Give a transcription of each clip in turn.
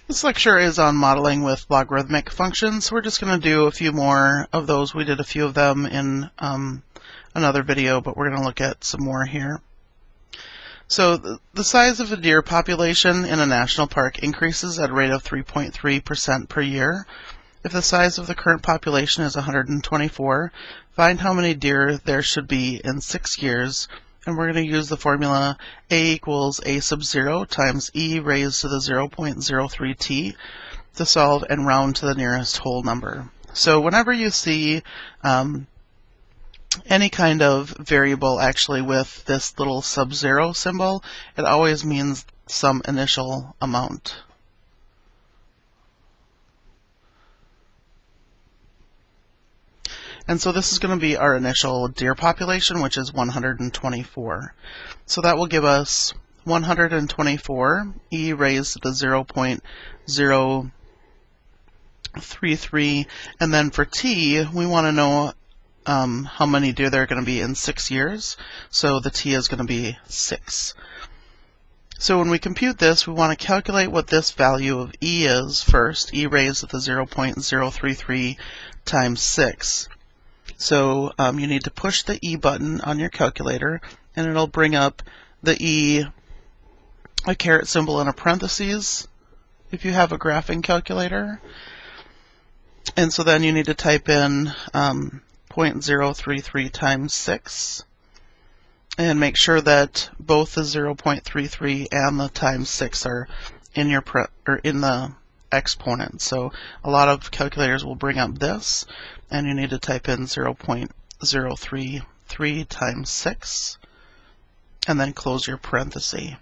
This lecture is on modeling with logarithmic functions. We're just going to do a few more of those. We did a few of them in another video, but we're going to look at some more here. So the size of a deer population in a national park increases at a rate of 3.3% per year. If the size of the current population is 124, find how many deer there should be in 6 years. And we're going to use the formula a equals a sub 0 times e raised to the 0.03t to solve and round to the nearest whole number. So whenever you see any kind of variable actually with this little sub 0 symbol, it always means some initial amount. And so this is going to be our initial deer population, which is 124. So that will give us 124 e raised to the 0.033. And then for t, we want to know how many deer there are going to be in 6 years. So the t is going to be 6. So when we compute this, we want to calculate what this value of e is first, e raised to the 0.033 times 6. So you need to push the E button on your calculator, and it'll bring up the E, a caret symbol in a parentheses, if you have a graphing calculator. And so then you need to type in 0.033 times 6, and make sure that both the 0.33 and the times 6 are in your in the exponent. So a lot of calculators will bring up this, and you need to type in 0.033 times 6, and then close your parenthesis.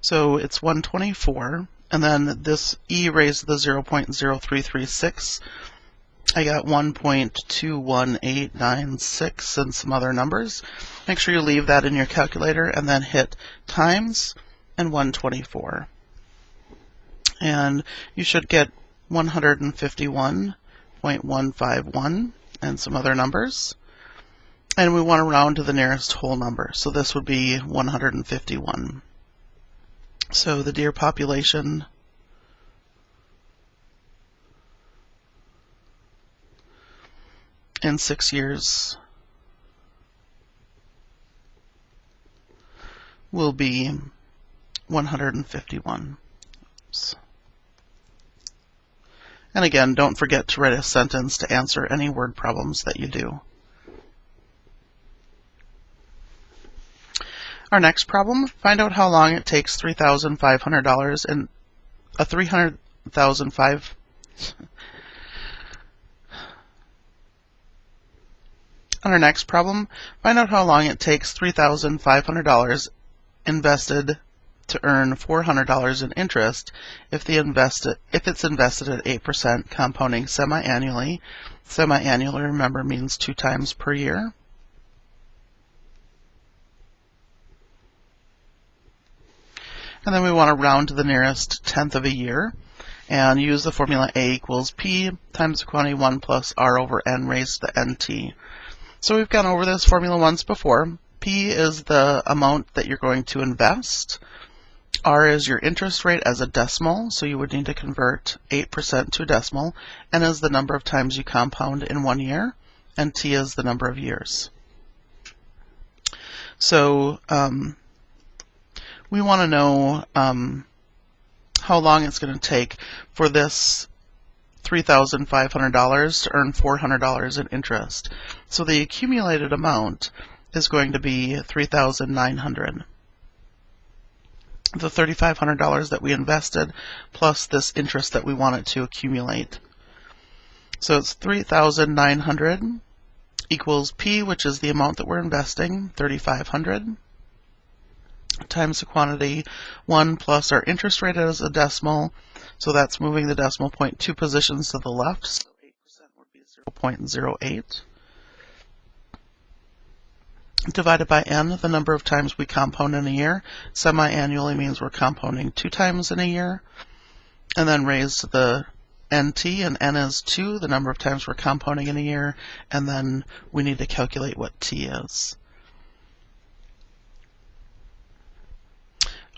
So it's 124, and then this e raised to the 0.0336, I got 1.21896 and some other numbers. Make sure you leave that in your calculator, and then hit times and 124. And you should get 151.151 and some other numbers. And we want to round to the nearest whole number, so this would be 151. So the deer population in 6 years will be 151. Oops. And again, don't forget to write a sentence to answer any word problems that you do. Our next problem, find out how long it takes $3,500 and a 300,005 On our next problem, find out how long it takes $3,500 invested to earn $400 in interest if it's invested at 8% compounding semi-annually. Semi-annually, remember, means 2 times per year. And then we want to round to the nearest tenth of a year and use the formula a equals p times the quantity 1 plus r over n raised to the nt. So we've gone over this formula once before. P is the amount that you're going to invest. R is your interest rate as a decimal, so you would need to convert 8% to a decimal. N is the number of times you compound in 1 year, and T is the number of years. So we want to know how long it's going to take for this $3,500 to earn $400 in interest. So the accumulated amount is going to be $3,900. The $3,500 that we invested plus this interest that we wanted to accumulate. So it's 3,900 equals P, which is the amount that we're investing, 3,500, times the quantity 1 plus our interest rate as a decimal. So that's moving the decimal point 2 positions to the left. So 8% would be 0.08. Divided by n, the number of times we compound in a year. Semi-annually means we're compounding 2 times in a year. And then raised to the nt, and n is 2, the number of times we're compounding in a year. And then we need to calculate what t is.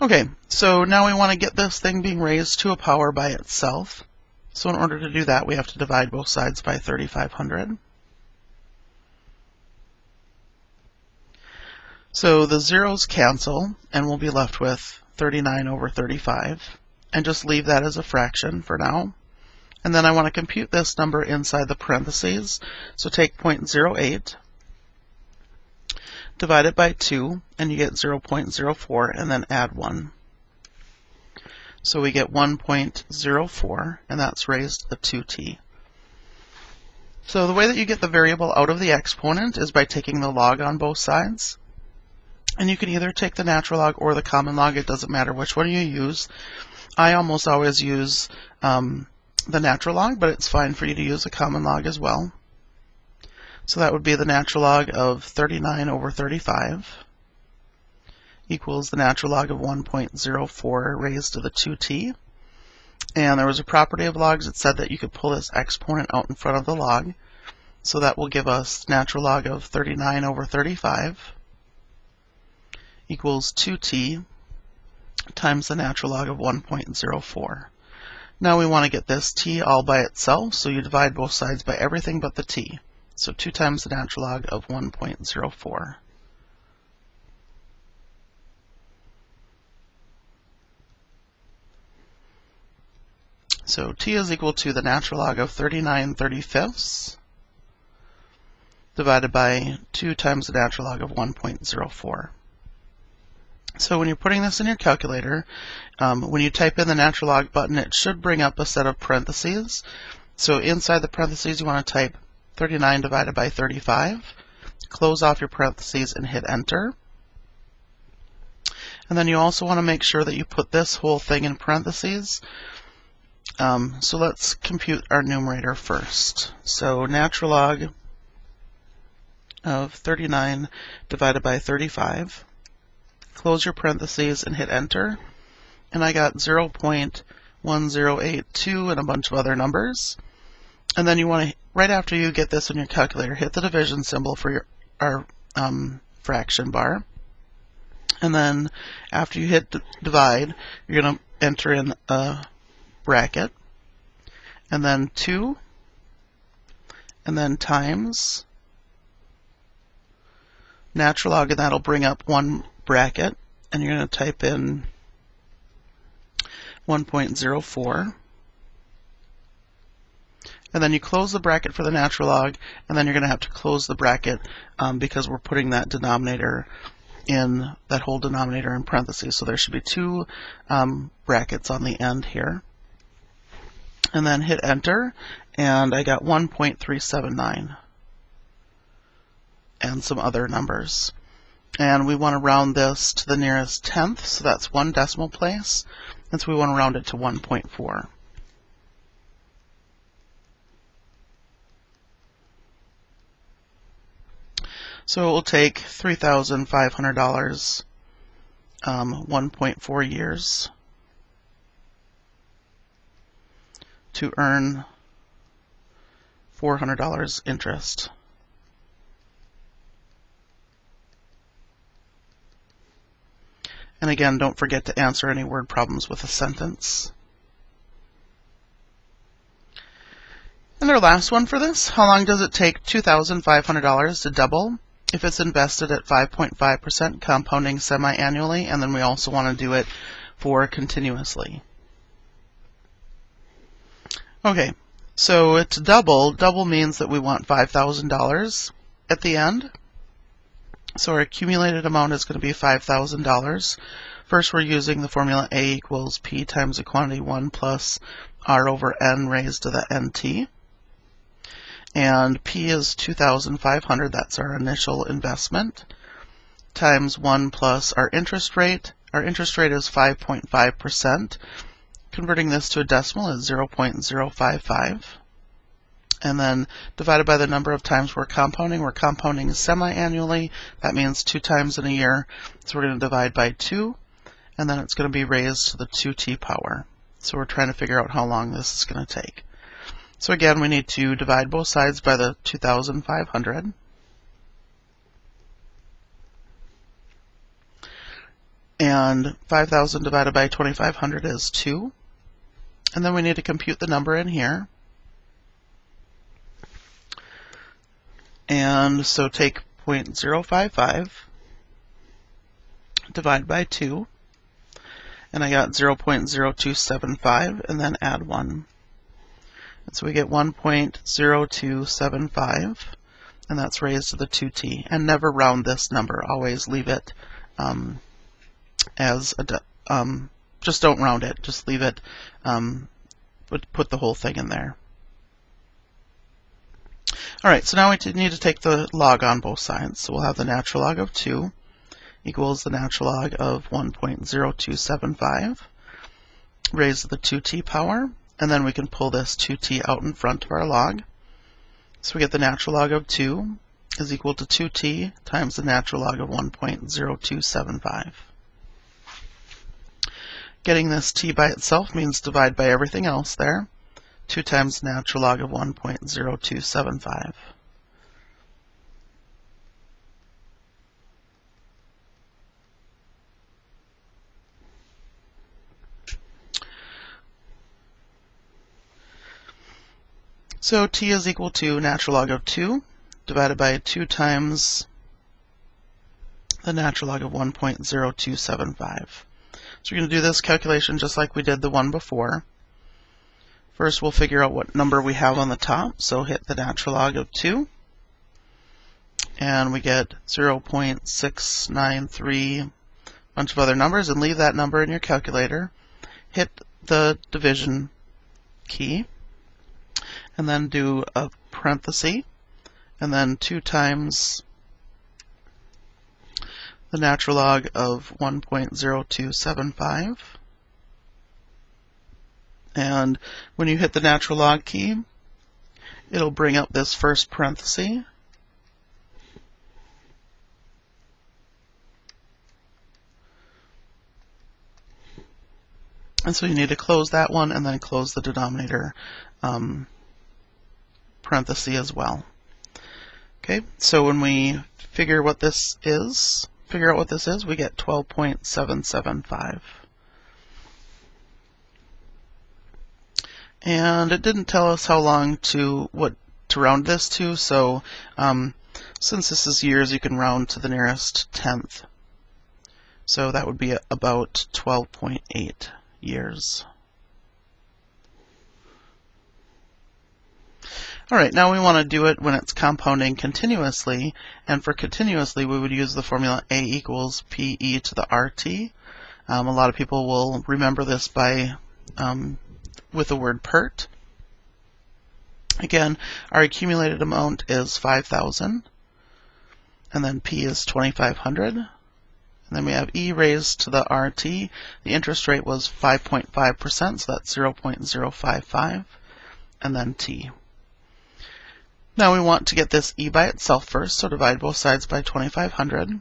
Okay, so now we want to get this thing being raised to a power by itself. So in order to do that, we have to divide both sides by 3,500. So the zeros cancel, and we'll be left with 39 over 35. And just leave that as a fraction for now. And then I want to compute this number inside the parentheses. So take 0.08, divide it by 2, and you get 0.04, and then add 1. So we get 1.04, and that's raised to 2t. So the way that you get the variable out of the exponent is by taking the log on both sides. And you can either take the natural log or the common log. It doesn't matter which one you use. I almost always use the natural log, but it's fine for you to use a common log as well. So that would be the natural log of 39 over 35 equals the natural log of 1.04 raised to the 2t. And there was a property of logs that said that you could pull this exponent out in front of the log. So that will give us natural log of 39 over 35 equals 2t times the natural log of 1.04. Now we want to get this t all by itself, so you divide both sides by everything but the t. So 2 times the natural log of 1.04. So t is equal to the natural log of 39/35 divided by 2 times the natural log of 1.04. So when you're putting this in your calculator, when you type in the natural log button, it should bring up a set of parentheses. So inside the parentheses, you want to type 39 divided by 35, close off your parentheses and hit enter. And then you also want to make sure that you put this whole thing in parentheses. So let's compute our numerator first. So natural log of 39 divided by 35. Close your parentheses and hit enter. And I got 0.1082 and a bunch of other numbers. And then you want to, right after you get this in your calculator, hit the division symbol for our fraction bar. And then after you hit divide, you're going to enter in a bracket. And then 2. And then times natural log, and that'll bring up one bracket, and you're going to type in 1.04, and then you close the bracket for the natural log, and then you're going to have to close the bracket because we're putting that denominator in, that whole denominator in parentheses. So there should be 2 brackets on the end here, and then hit enter, and I got 1.379 and some other numbers. And we want to round this to the nearest tenth, so that's 1 decimal place, and so we want to round it to 1.4. So it will take $3,500, 1.4 years to earn $400 interest. And again, don't forget to answer any word problems with a sentence. And our last one for this, how long does it take $2,500 to double if it's invested at 5.5% compounding semi-annually? And then we also want to do it for continuously. Okay, so to double means that we want $5,000 at the end. So our accumulated amount is going to be $5,000. First, we're using the formula A equals P times the quantity 1 plus R over N raised to the NT. And P is 2,500, that's our initial investment, times 1 plus our interest rate. Our interest rate is 5.5%. Converting this to a decimal is 0.055. And then divided by the number of times we're compounding semi-annually. That means 2 times in a year. So we're going to divide by 2, and then it's going to be raised to the 2t power. So we're trying to figure out how long this is going to take. So again, we need to divide both sides by the 2,500. And 5,000 divided by 2,500 is 2. And then we need to compute the number in here. And so take 0.055, divide by 2, and I got 0.0275, and then add 1. And so we get 1.0275, and that's raised to the 2t. And never round this number, always leave it as a, just don't round it, just leave it, put the whole thing in there. Alright, so now we need to take the log on both sides. So we'll have the natural log of 2 equals the natural log of 1.0275 raised to the 2t power, and then we can pull this 2t out in front of our log. So we get the natural log of 2 is equal to 2t times the natural log of 1.0275. Getting this t by itself means divide by everything else there. 2 times the natural log of 1.0275. So t is equal to natural log of 2 divided by 2 times the natural log of 1.0275. So we're going to do this calculation just like we did the one before. First we'll figure out what number we have on the top, so hit the natural log of 2, and we get 0.693, a bunch of other numbers, and leave that number in your calculator. Hit the division key, and then do a parenthesis, and then 2 times the natural log of 1.0275. And when you hit the natural log key, it'll bring up this first parenthesis. And so you need to close that one and then close the denominator parenthesis as well. Okay, so when we figure out what this is, we get 12.775. And it didn't tell us how long to round this to, so since this is years, you can round to the nearest tenth. So that would be about 12.8 years. Alright, now we want to do it when it's compounding continuously, and for continuously we would use the formula A equals PE to the RT. A lot of people will remember this by with the word PERT. Again, our accumulated amount is 5,000, and then P is 2,500. And then we have E raised to the RT. The interest rate was 5.5%, so that's 0.055, and then T. Now we want to get this E by itself first, so divide both sides by 2,500.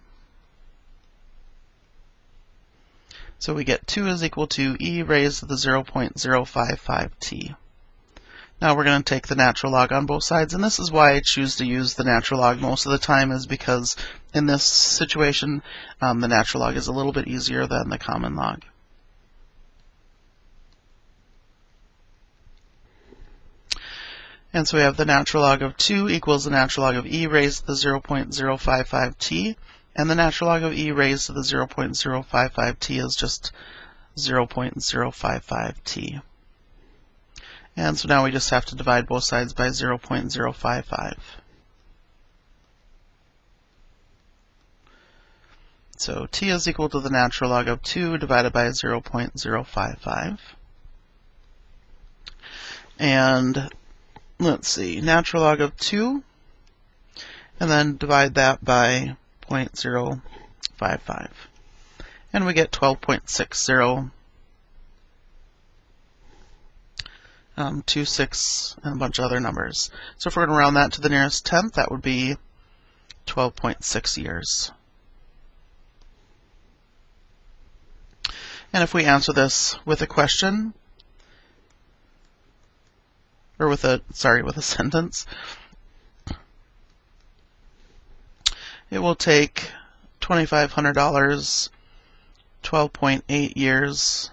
So we get 2 is equal to E raised to the 0.055t. Now we're going to take the natural log on both sides, and this is why I choose to use the natural log most of the time, is because in this situation the natural log is a little bit easier than the common log. And so we have the natural log of 2 equals the natural log of E raised to the 0.055t. And the natural log of E raised to the 0.055t is just 0.055t. And so now we just have to divide both sides by 0.055. So t is equal to the natural log of 2 divided by 0.055. And let's see, natural log of 2, and then divide that by 0.055. And we get 12.60, 26, and a bunch of other numbers. So if we're going to round that to the nearest tenth, that would be 12.6 years. And if we answer this with a question, or with a sentence, it will take $2,500 12.8 years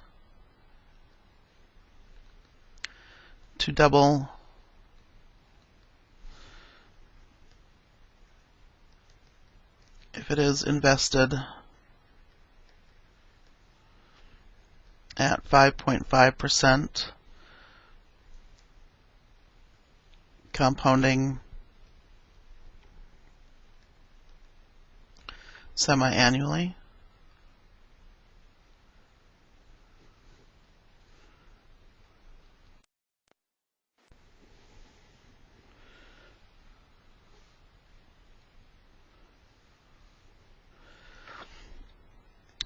to double if it is invested at 5.5% compounding semi-annually.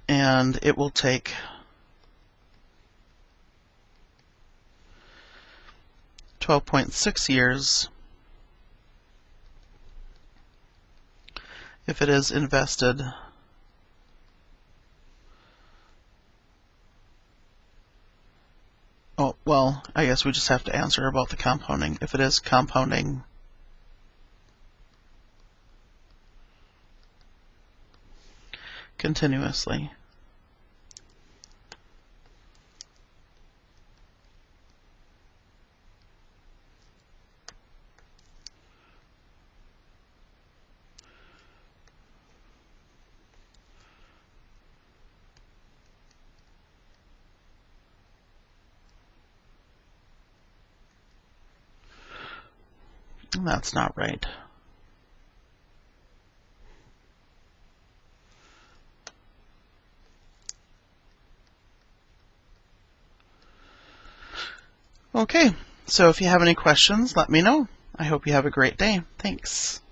And it will take 12.6 years if it is invested well, I guess we just have to answer about the compounding. If it is compounding continuously. That's not right. Okay, so if you have any questions, let me know. I hope you have a great day. Thanks.